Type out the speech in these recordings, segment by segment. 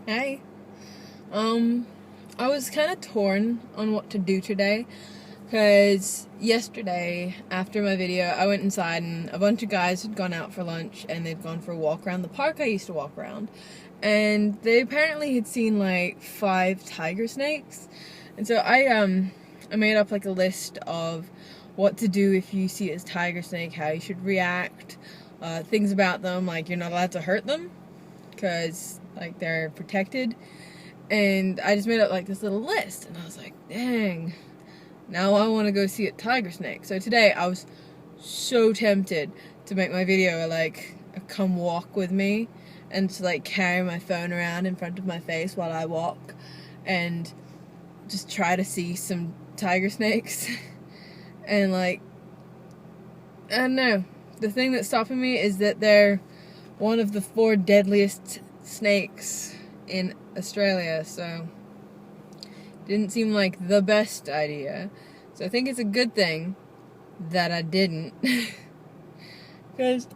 Hey. I was kind of torn on what to do today because yesterday, after my video, I went inside and a bunch of guys had gone out for lunch and they'd gone for a walk around the park I used to walk around. And they apparently had seen like 5 tiger snakes. And so I made up like a list of what to do if you see a tiger snake, how you should react, things about them, like you're not allowed to hurt them because like they're protected. And I just made up like this little list, and I was like, dang, now I want to go see a tiger snake. So today I was so tempted to make my video like a come walk with me, and to like carry my phone around in front of my face while I walk and just try to see some tiger snakes. And like, I don't know, the thing that's stopping me is that they're one of the 4 deadliest snakes in Australia, so didn't seem like the best idea. So I think it's a good thing that I didn't, because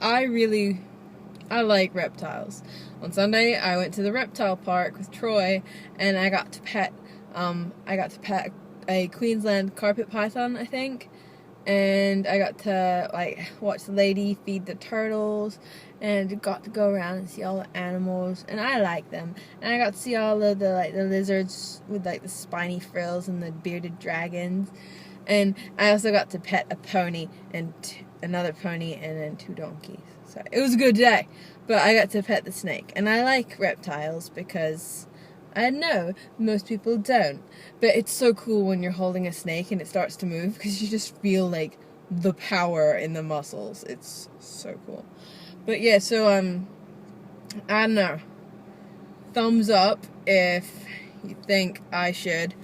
I like reptiles. On Sunday I went to the Reptile Park with Troy, and I got to pet a Queensland carpet python, I think. And I got to like watch the lady feed the turtles, and got to go around and see all the animals, and I like them. And I got to see all of the lizards with like the spiny frills and the bearded dragons. And I also got to pet a pony and another pony and then 2 donkeys. So it was a good day. But I got to pet the snake, and I like reptiles because I know most people don't, but it's so cool when you're holding a snake and it starts to move, because you just feel like the power in the muscles. It's so cool. But yeah, so I don't know. Thumbs up if you think I should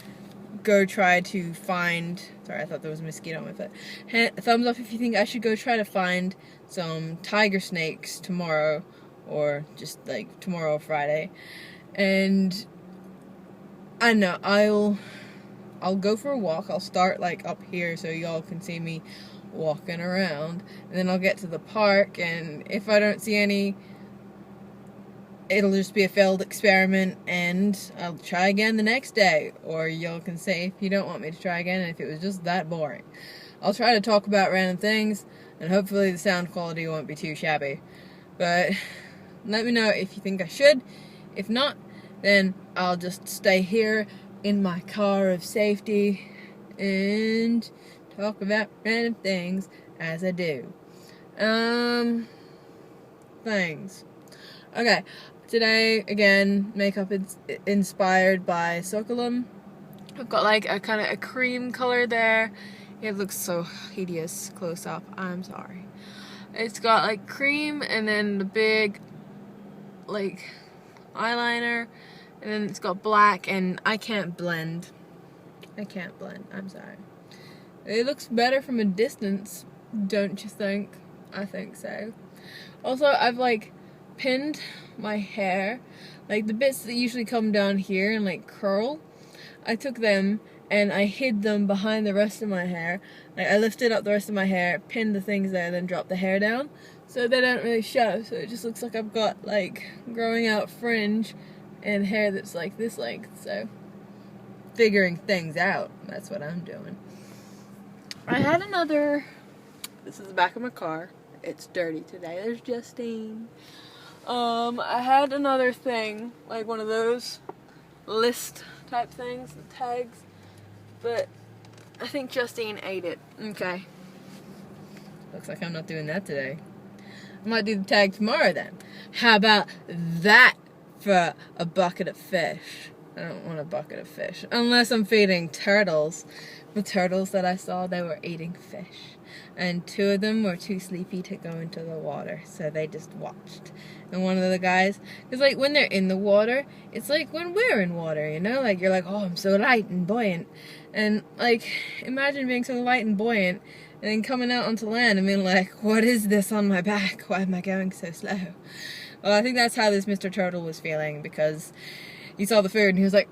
go try to find. Sorry, I thought there was a mosquito on my foot. Thumbs up if you think I should go try to find some tiger snakes tomorrow, or just like tomorrow or Friday. And I don't know, I'll go for a walk. I'll start like up here so y'all can see me walking around, and then I'll get to the park, and if I don't see any, it'll just be a failed experiment, and I'll try again the next day. Or y'all can say if you don't want me to try again, and if it was just that boring. I'll try to talk about random things, and hopefully the sound quality won't be too shabby. But let me know if you think I should. If not, then I'll just stay here in my car of safety and talk about random things as I do. Things. Okay, today, again, makeup is inspired by Sokolum. I've got like a kind of a cream color there. It looks so hideous close up. I'm sorry. It's got like cream, and then the big like eyeliner, and then it's got black, and I can't blend. I'm sorry. It looks better from a distance, don't you think? I think so. Also, I've like pinned my hair, like the bits that usually come down here and like curl. I took them and I hid them behind the rest of my hair. Like, I lifted up the rest of my hair, pinned the things there, then dropped the hair down, so they don't really show. So it just looks like I've got like growing out fringe and hair that's like this length. So figuring things out, that's what I'm doing. I had another. This is the back of my car. It's dirty today. There's Justine. I had another thing, like one of those list type things, the tags, but I think Justine ate it. Okay. Looks like I'm not doing that today. I might do the tag tomorrow then. How about that for a bucket of fish? I don't want a bucket of fish. Unless I'm feeding turtles. The turtles that I saw, they were eating fish. And 2 of them were too sleepy to go into the water, so they just watched. And one of the guys, because like when they're in the water, it's like when we're in water, you know? Like you're like, oh, I'm so light and buoyant. And like, imagine being so light and buoyant, and then coming out onto land and being like, what is this on my back? Why am I going so slow? Well, I think that's how this Mr. Turtle was feeling, because he saw the food and he was like,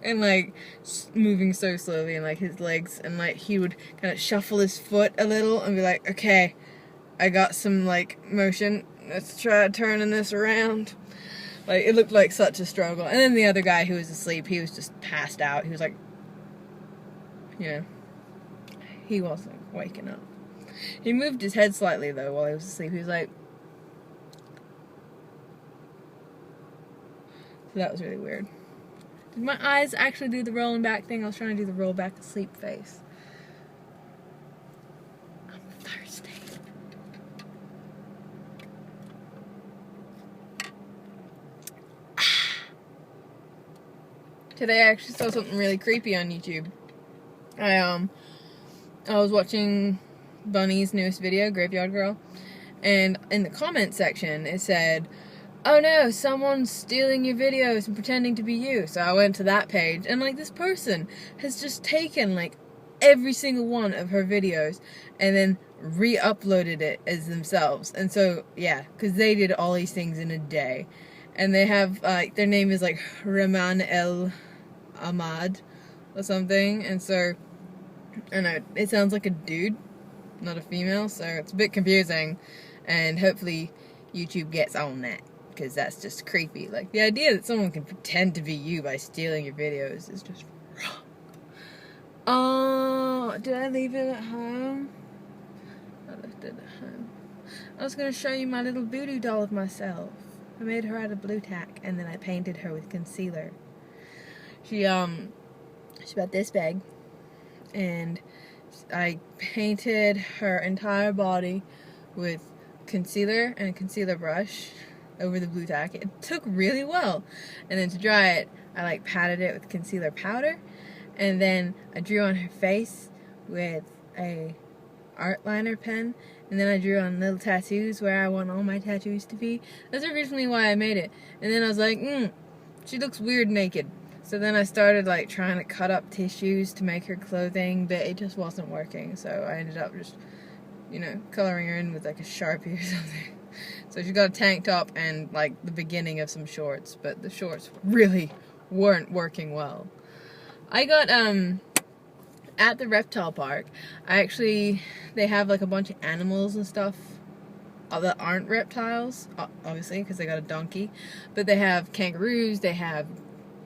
and like moving so slowly, and like his legs, and like he would kind of shuffle his foot a little and be like, okay, I got some like motion. Let's try turning this around. Like, it looked like such a struggle. And then the other guy who was asleep, he was just passed out. He was like, you know, he wasn't waking up. He moved his head slightly though while he was asleep. He was like, so that was really weird. Did my eyes actually do the rolling back thing? I was trying to do the roll back to sleep face. I'm thirsty. Today I actually saw something really creepy on YouTube. I was watching Bunny's newest video, Graveyard Girl, and in the comment section it said, "Oh no, someone's stealing your videos and pretending to be you." So I went to that page, and like, this person has just taken like every single one of her videos and then re-uploaded it as themselves. And so yeah, because they did all these things in a day, and they have like, their name is like Rahman El Ahmad or something, and so I don't know, it sounds like a dude, not a female, so it's a bit confusing, and hopefully YouTube gets on that, because that's just creepy. Like, the idea that someone can pretend to be you by stealing your videos is just wrong. Oh, did I leave it at home? I left it at home. I was going to show you my little voodoo doll of myself. I made her out of blue tack, and then I painted her with concealer. She's about this big, and I painted her entire body with concealer and a concealer brush over the blue tack. It took really well. And then to dry it, I like patted it with concealer powder, and then I drew on her face with a art liner pen, and then I drew on little tattoos where I want all my tattoos to be. That's originally why I made it. And then I was like, she looks weird naked. So then I started like trying to cut up tissues to make her clothing, but it just wasn't working. So I ended up just, you know, coloring her in with like a Sharpie or something. So she got a tank top and like the beginning of some shorts, but the shorts really weren't working well. I got, at the reptile park, they have like a bunch of animals and stuff that aren't reptiles, obviously, because they got a donkey, but they have kangaroos, they have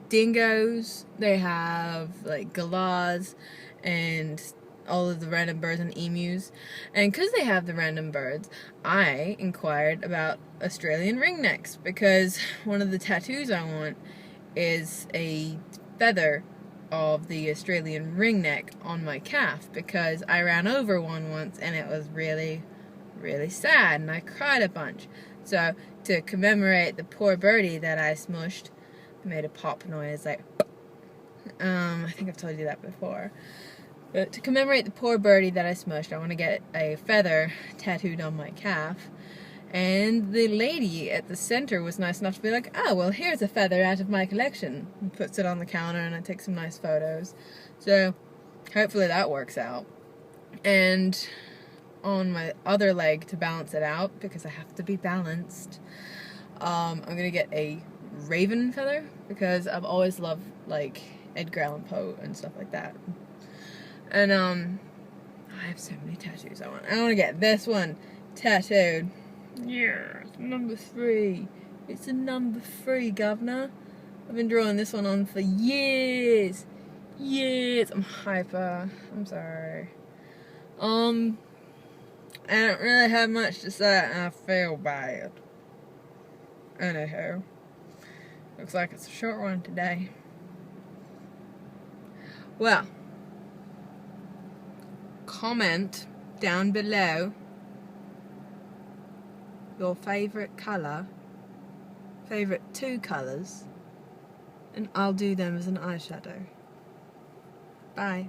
dingoes, they have like galahs, and all of the random birds and emus. And because they have the random birds, I inquired about Australian ringnecks, because one of the tattoos I want is a feather of the Australian ringneck on my calf, because I ran over one once and it was really, really sad, and I cried a bunch. So to commemorate the poor birdie that I smushed, I made a pop noise like, I think I've told you that before. But to commemorate the poor birdie that I smushed, I want to get a feather tattooed on my calf. And the lady at the center was nice enough to be like, "Oh, well, here's a feather out of my collection," and puts it on the counter, and I take some nice photos. So hopefully that works out. And on my other leg, to balance it out, because I have to be balanced, I'm going to get a raven feather, because I've always loved like Edgar Allan Poe and stuff like that. And I have so many tattoos I want. I want to get this one tattooed. Yeah, it's number 3. It's a number 3, governor. I've been drawing this one on for years. Years. I'm hyper. I'm sorry. I don't really have much to say, and I feel bad. Anyhow, looks like it's a short one today. Well, comment down below your favourite colour, favourite 2 colours, and I'll do them as an eyeshadow. Bye.